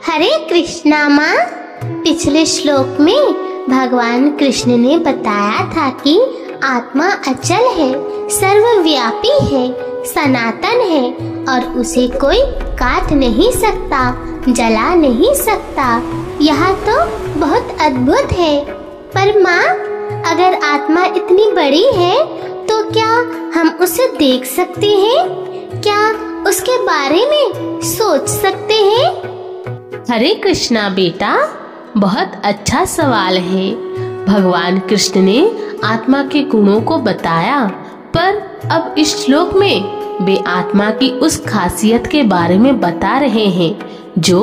हरे कृष्णा माँ। पिछले श्लोक में भगवान कृष्ण ने बताया था कि आत्मा अचल है, सर्वव्यापी है, सनातन है और उसे कोई काट नहीं सकता, जला नहीं सकता। यह तो बहुत अद्भुत है। पर माँ, अगर आत्मा इतनी बड़ी है तो क्या हम उसे देख सकते हैं? क्या उसके बारे में सोच सकते हैं? हरे कृष्णा बेटा, बहुत अच्छा सवाल है। भगवान कृष्ण ने आत्मा के गुणों को बताया, पर अब इस श्लोक में वे आत्मा की उस खासियत के बारे में बता रहे हैं जो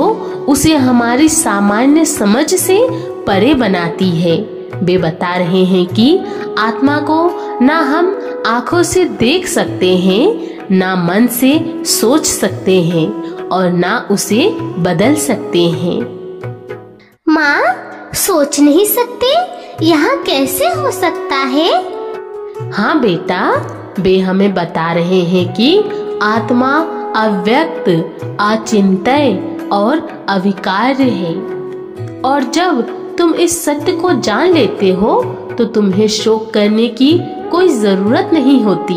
उसे हमारी सामान्य समझ से परे बनाती है। वे बता रहे हैं कि आत्मा को ना हम आँखों से देख सकते हैं, ना मन से सोच सकते हैं और ना उसे बदल सकते हैं। माँ, सोच नहीं सकते? यहाँ कैसे हो सकता है? हाँ बेटा, वे हमें बता रहे हैं कि आत्मा अव्यक्त, अचिंत्य और अविकार्य है। और जब तुम इस सत्य को जान लेते हो तो तुम्हें शोक करने की कोई जरूरत नहीं होती।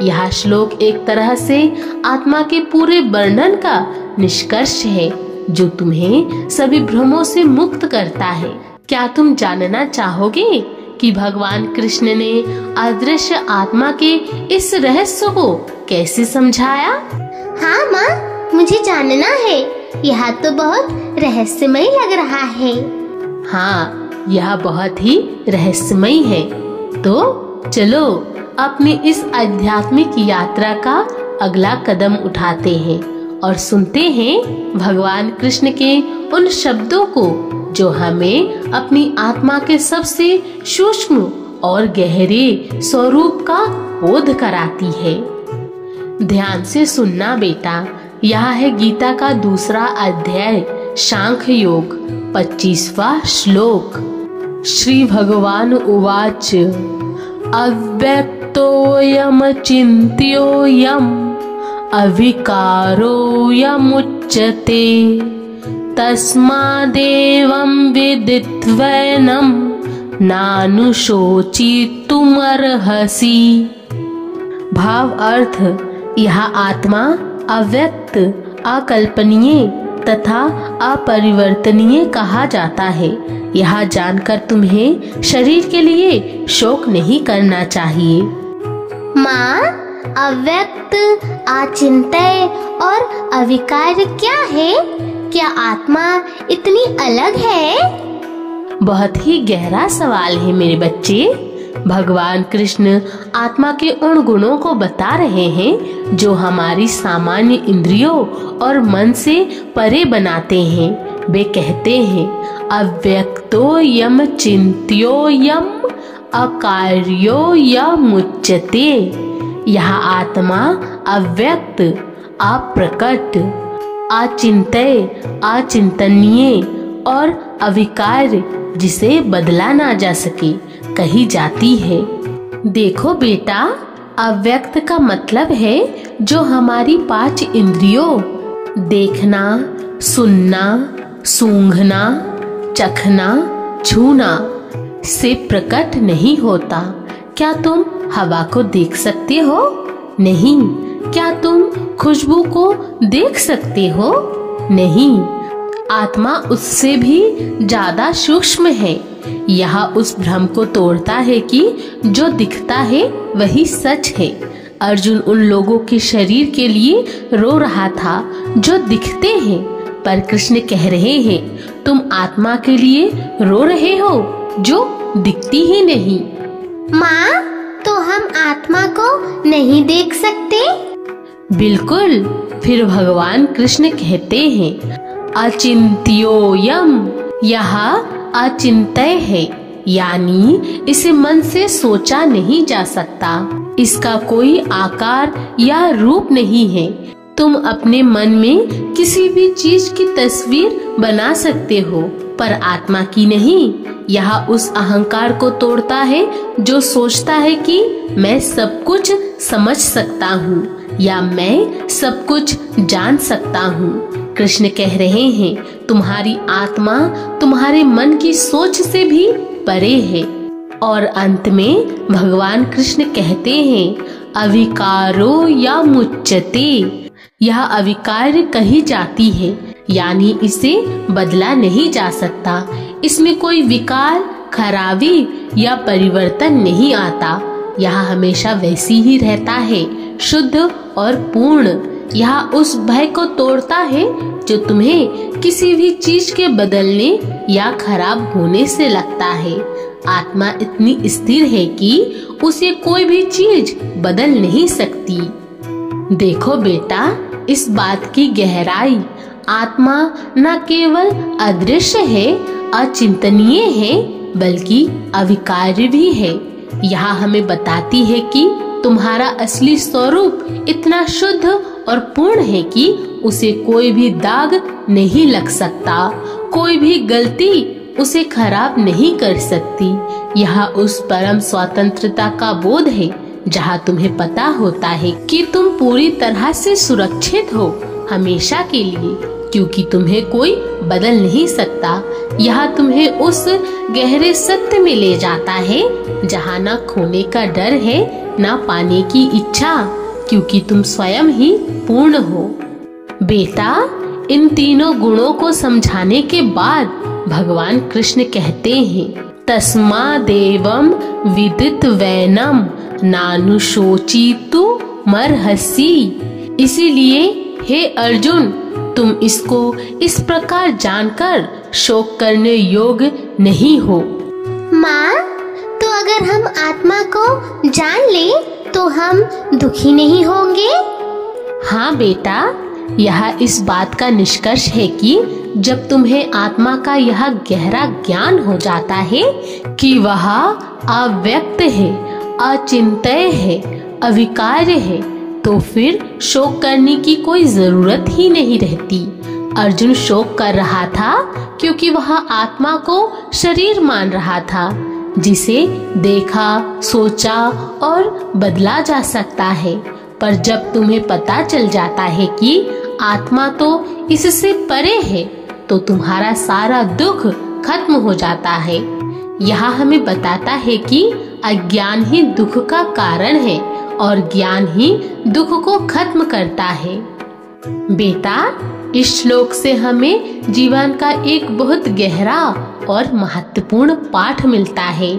यह श्लोक एक तरह से आत्मा के पूरे वर्णन का निष्कर्ष है जो तुम्हें सभी भ्रमों से मुक्त करता है। क्या तुम जानना चाहोगे कि भगवान कृष्ण ने अदृश्य आत्मा के इस रहस्य को कैसे समझाया? हाँ माँ, मुझे जानना है। यह तो बहुत रहस्यमय लग रहा है। हाँ, यह बहुत ही रहस्यमय है। तो चलो अपनी इस आध्यात्मिक यात्रा का अगला कदम उठाते हैं और सुनते हैं भगवान कृष्ण के उन शब्दों को जो हमें अपनी आत्मा के सबसे सूक्ष्म और गहरे स्वरूप का बोध कराती है। ध्यान से सुनना बेटा। यह है गीता का दूसरा अध्याय, सांख्य योग, 25वां श्लोक। श्री भगवान उवाच अव्यक्तोऽयमचिन्त्योऽयम् अविकारोऽयमुच्यते तस्मादेवं विदित्वैनं नानुशोचितुमर्हसि। भाव अर्थ, यह आत्मा अव्यक्त, अकल्पनीय तथा अपरिवर्तनीय कहा जाता है। यह जानकर तुम्हें शरीर के लिए शोक नहीं करना चाहिए। माँ, अव्यक्त, अचिंत्य और अविकार्य क्या है? क्या आत्मा इतनी अलग है? बहुत ही गहरा सवाल है मेरे बच्चे। भगवान कृष्ण आत्मा के उन गुणों को बता रहे हैं जो हमारी सामान्य इंद्रियों और मन से परे बनाते हैं। वे कहते हैं अव्यक्तोऽयम चिन्त्योऽयम अकार्योऽयमुच्यते। यह आत्मा अव्यक्त, अप्रकट, अचिंत्य, अचिंतनीय और अविकार्य, जिसे बदला ना जा सके, कही जाती है। देखो बेटा, अव्यक्त का मतलब है जो हमारी 5 इंद्रियों देखना, सुनना, सूंघना, चखना, छूना से प्रकट नहीं होता। क्या तुम हवा को देख सकते हो? नहीं। क्या तुम खुशबू को देख सकते हो? नहीं। आत्मा उससे भी ज्यादा सूक्ष्म है। यह उस भ्रम को तोड़ता है कि जो दिखता है वही सच है। अर्जुन उन लोगों के शरीर के लिए रो रहा था जो दिखते हैं, पर कृष्ण कह रहे हैं तुम आत्मा के लिए रो रहे हो जो दिखती ही नहीं। माँ, तो हम आत्मा को नहीं देख सकते? बिल्कुल। फिर भगवान कृष्ण कहते हैं अचिन्त्योऽयम्, यह अचिंत्य है, यानी इसे मन से सोचा नहीं जा सकता। इसका कोई आकार या रूप नहीं है। तुम अपने मन में किसी भी चीज की तस्वीर बना सकते हो, पर आत्मा की नहीं। यह उस अहंकार को तोड़ता है जो सोचता है कि मैं सब कुछ समझ सकता हूँ या मैं सब कुछ जान सकता हूँ। कृष्ण कह रहे हैं तुम्हारी आत्मा तुम्हारे मन की सोच से भी परे है। और अंत में भगवान कृष्ण कहते हैं, अविकारो या मुच्यते, यह अविकार कही जाती है, यानी इसे बदला नहीं जा सकता। इसमें कोई विकार, खराबी या परिवर्तन नहीं आता। यह हमेशा वैसी ही रहता है, शुद्ध और पूर्ण। यह उस भय को तोड़ता है जो तुम्हें किसी भी चीज के बदलने या खराब होने से लगता है। आत्मा इतनी स्थिर है कि उसे कोई भी चीज बदल नहीं सकती। देखो बेटा, इस बात की गहराई, आत्मा न केवल अदृश्य है, अचिंतनीय है, बल्कि अविकार्य भी है। यहाँ हमें बताती है कि तुम्हारा असली स्वरूप इतना शुद्ध और पूर्ण है कि उसे कोई भी दाग नहीं लग सकता, कोई भी गलती उसे खराब नहीं कर सकती। यह उस परम स्वतंत्रता का बोध है जहाँ तुम्हें पता होता है कि तुम पूरी तरह से सुरक्षित हो हमेशा के लिए, क्योंकि तुम्हें कोई बदल नहीं सकता। यह तुम्हें उस गहरे सत्य में ले जाता है जहाँ न खोने का डर है, न पाने की इच्छा, क्योंकि तुम स्वयं ही पूर्ण हो। बेटा, इन तीनों गुणों को समझाने के बाद भगवान कृष्ण कहते हैं, तस्मादेवं विदित वैनम नानुशोचितु मर्हसि। इसीलिए हे अर्जुन, तुम इसको इस प्रकार जानकर शोक करने योग्य नहीं हो। माँ, तो अगर हम आत्मा को जान ले तो हम दुखी नहीं होंगे? हाँ बेटा, यह इस बात का निष्कर्ष है कि जब तुम्हें आत्मा का यह गहरा ज्ञान हो जाता है कि वह अव्यक्त है, अचिंत्य है, अविकार्य है, तो फिर शोक करने की कोई जरूरत ही नहीं रहती। अर्जुन शोक कर रहा था क्योंकि वह आत्मा को शरीर मान रहा था, जिसे देखा, सोचा और बदला जा सकता है। पर जब तुम्हें पता चल जाता है कि आत्मा तो इससे परे है, तो तुम्हारा सारा दुख खत्म हो जाता है। यह हमें बताता है कि अज्ञान ही दुख का कारण है और ज्ञान ही दुख को खत्म करता है। बेटा, इस श्लोक से हमें जीवन का एक बहुत गहरा और महत्वपूर्ण पाठ मिलता है।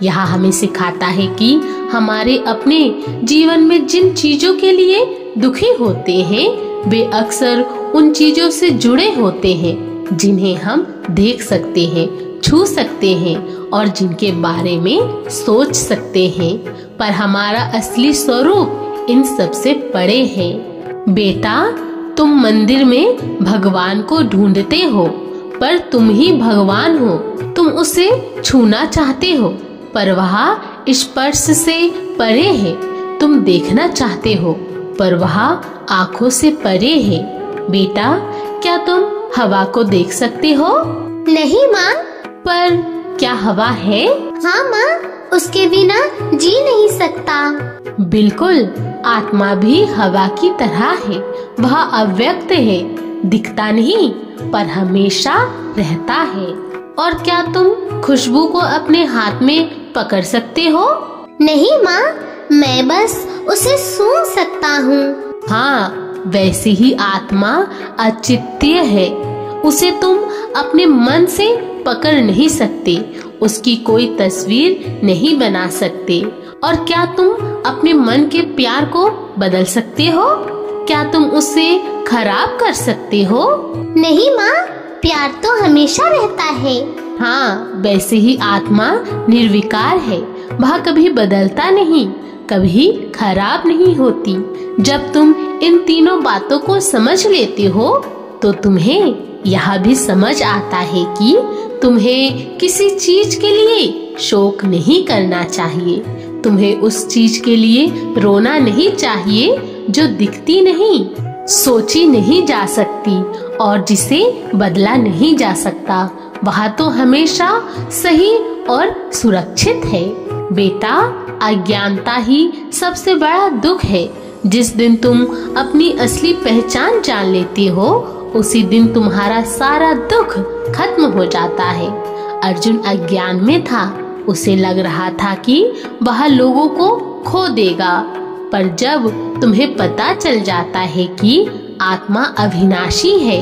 यह हमें सिखाता है कि हमारे अपने जीवन में जिन चीजों के लिए दुखी होते हैं, वे अक्सर उन चीजों से जुड़े होते हैं जिन्हें हम देख सकते हैं, छू सकते हैं और जिनके बारे में सोच सकते हैं, पर हमारा असली स्वरूप इन सब से परे है। बेटा, तुम मंदिर में भगवान को ढूंढते हो, पर तुम ही भगवान हो। तुम उसे छूना चाहते हो, पर वह स्पर्श से परे है। तुम देखना चाहते हो, पर वह आँखों से परे है। बेटा, क्या तुम हवा को देख सकते हो? नहीं माँ। पर क्या हवा है? हाँ माँ, उसके बिना जी नहीं सकता। बिल्कुल, आत्मा भी हवा की तरह है। वह अव्यक्त है, दिखता नहीं, पर हमेशा रहता है। और क्या तुम खुशबू को अपने हाथ में पकड़ सकते हो? नहीं माँ, मैं बस उसे सूंघ सकता हूँ। हाँ, वैसे ही आत्मा अचित्य है। उसे तुम अपने मन से पकड़ नहीं सकते, उसकी कोई तस्वीर नहीं बना सकते। और क्या तुम अपने मन के प्यार को बदल सकते हो? क्या तुम उसे खराब कर सकते हो? नहीं माँ, प्यार तो हमेशा रहता है। हाँ, वैसे ही आत्मा निर्विकार है। वह कभी बदलता नहीं, कभी खराब नहीं होती। जब तुम इन तीनों बातों को समझ लेते हो, तो तुम्हें यह भी समझ आता है कि तुम्हें किसी चीज के लिए शोक नहीं करना चाहिए। तुम्हें उस चीज के लिए रोना नहीं चाहिए जो दिखती नहीं, सोची नहीं जा सकती और जिसे बदला नहीं जा सकता। वह तो हमेशा सही और सुरक्षित है। बेटा, अज्ञानता ही सबसे बड़ा दुख है। जिस दिन तुम अपनी असली पहचान जान लेते हो, उसी दिन तुम्हारा सारा दुख खत्म हो जाता है। अर्जुन अज्ञान में था, उसे लग रहा था कि वह लोगों को खो देगा, पर जब तुम्हें पता चल जाता है कि आत्मा अविनाशी है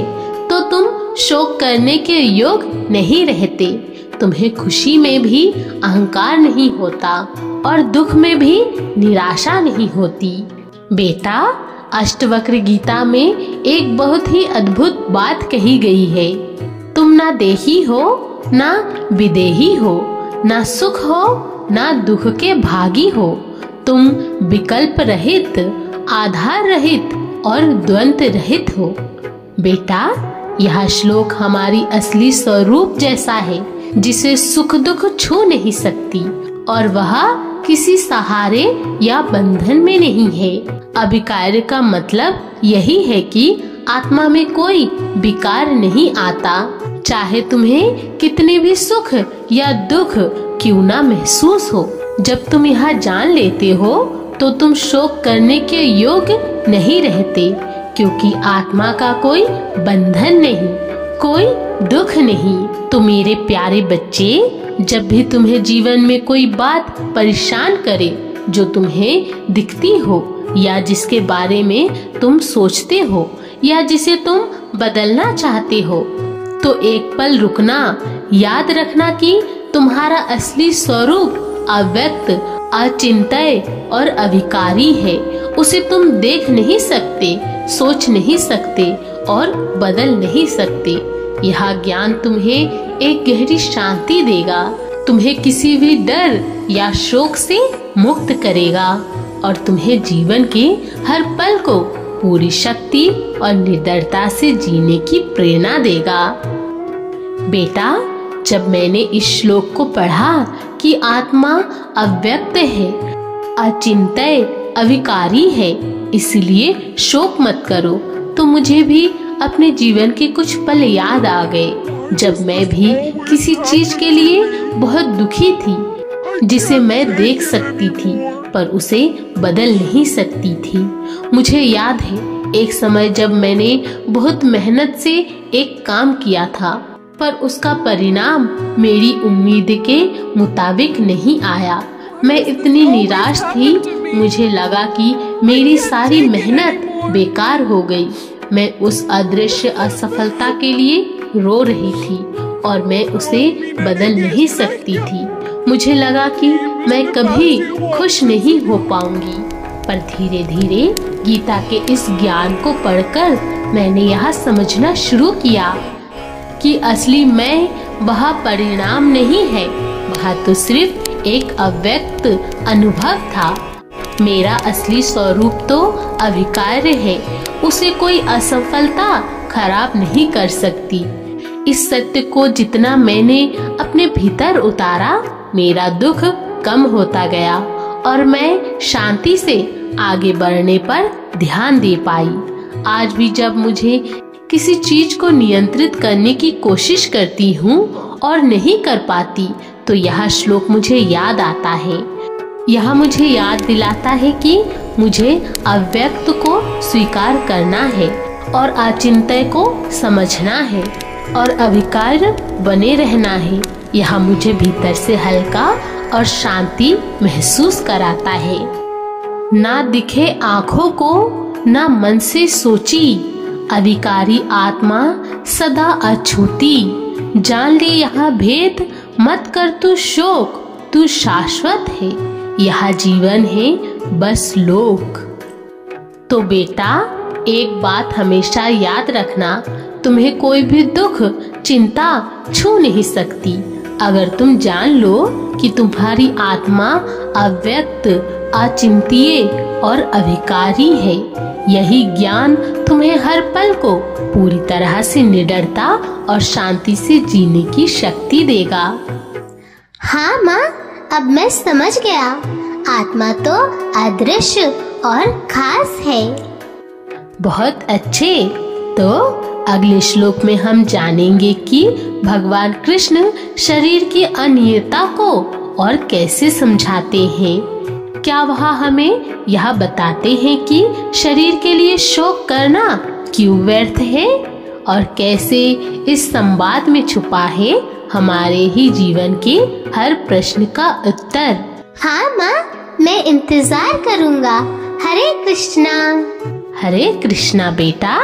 तो तुम शोक करने के योग नहीं रहते। तुम्हें खुशी में भी अहंकार नहीं होता और दुख में भी निराशा नहीं होती। बेटा, अष्टवक्र गीता में एक बहुत ही अद्भुत बात कही गई है। तुम ना देही हो, ना विदेही हो, ना सुख हो, ना दुख के भागी हो। तुम विकल्प रहित, आधार रहित और द्वंद्व रहित हो। बेटा, यह श्लोक हमारी असली स्वरूप जैसा है, जिसे सुख दुख छू नहीं सकती और वह किसी सहारे या बंधन में नहीं है। अविकार का मतलब यही है कि आत्मा में कोई विकार नहीं आता, चाहे तुम्हें कितने भी सुख या दुख क्यों ना महसूस हो। जब तुम यह जान लेते हो तो तुम शोक करने के योग्य नहीं रहते, क्योंकि आत्मा का कोई बंधन नहीं, कोई दुख नहीं। तो मेरे प्यारे बच्चे, जब भी तुम्हें जीवन में कोई बात परेशान करे जो तुम्हें दिखती हो या जिसके बारे में तुम सोचते हो या जिसे तुम बदलना चाहते हो, तो एक पल रुकना, याद रखना कि तुम्हारा असली स्वरूप अव्यक्त, अचिंत्य और अविकारी है। उसे तुम देख नहीं सकते, सोच नहीं सकते और बदल नहीं सकते। यह ज्ञान तुम्हें एक गहरी शांति देगा, तुम्हें किसी भी डर या शोक से मुक्त करेगा और तुम्हें जीवन के हर पल को पूरी शक्ति और निडरता से जीने की प्रेरणा देगा। बेटा, जब मैंने इस श्लोक को पढ़ा कि आत्मा अव्यक्त है, अचिंत्य, अविकारी है, इसलिए शोक मत करो, तो मुझे भी अपने जीवन के कुछ पल याद आ गए जब मैं भी किसी चीज के लिए बहुत दुखी थी, जिसे मैं देख सकती थी पर उसे बदल नहीं सकती थी। मुझे याद है एक समय जब मैंने बहुत मेहनत से एक काम किया था, पर उसका परिणाम मेरी उम्मीद के मुताबिक नहीं आया। मैं इतनी निराश थी, मुझे लगा कि मेरी सारी मेहनत बेकार हो गई। मैं उस अदृश्य असफलता के लिए रो रही थी और मैं उसे बदल नहीं सकती थी। मुझे लगा कि मैं कभी खुश नहीं हो पाऊंगी, पर धीरे धीरे गीता के इस ज्ञान को पढ़कर मैंने यह समझना शुरू किया कि असली मैं वह परिणाम नहीं है, वह तो सिर्फ एक अव्यक्त अनुभव था। मेरा असली स्वरूप तो अविकार्य है, उसे कोई असफलता खराब नहीं कर सकती। इस सत्य को जितना मैंने अपने भीतर उतारा, मेरा दुख कम होता गया और मैं शांति से आगे बढ़ने पर ध्यान दे पाई। आज भी जब मुझे किसी चीज को नियंत्रित करने की कोशिश करती हूँ और नहीं कर पाती, तो यह श्लोक मुझे याद आता है। यह मुझे याद दिलाता है कि मुझे अव्यक्त को स्वीकार करना है और अचिंत्य को समझना है और अविकार बने रहना है। यह मुझे भीतर से हल्का और शांति महसूस कराता है। ना दिखे आँखों को, ना मन से सोची, अविकारी आत्मा सदा अछूती। जान ले यह भेद, मत कर तू शोक, तू शाश्वत है, यह जीवन है बस लोक। तो बेटा, एक बात हमेशा याद रखना, तुम्हें कोई भी दुख, चिंता छू नहीं सकती अगर तुम जान लो कि तुम्हारी आत्मा अव्यक्त, अचिंत्य और अविकारी है। यही ज्ञान तुम्हें हर पल को पूरी तरह से निडरता और शांति से जीने की शक्ति देगा। हाँ माँ, अब मैं समझ गया, आत्मा तो अदृश्य और खास है। बहुत अच्छे। तो अगले श्लोक में हम जानेंगे कि भगवान कृष्ण शरीर की अनियता को और कैसे समझाते हैं। क्या वह हमें यह बताते हैं कि शरीर के लिए शोक करना क्यों व्यर्थ है और कैसे इस संवाद में छुपा है हमारे ही जीवन के हर प्रश्न का उत्तर। हाँ माँ, मैं इंतजार करूँगा। हरे कृष्णा। हरे कृष्णा बेटा।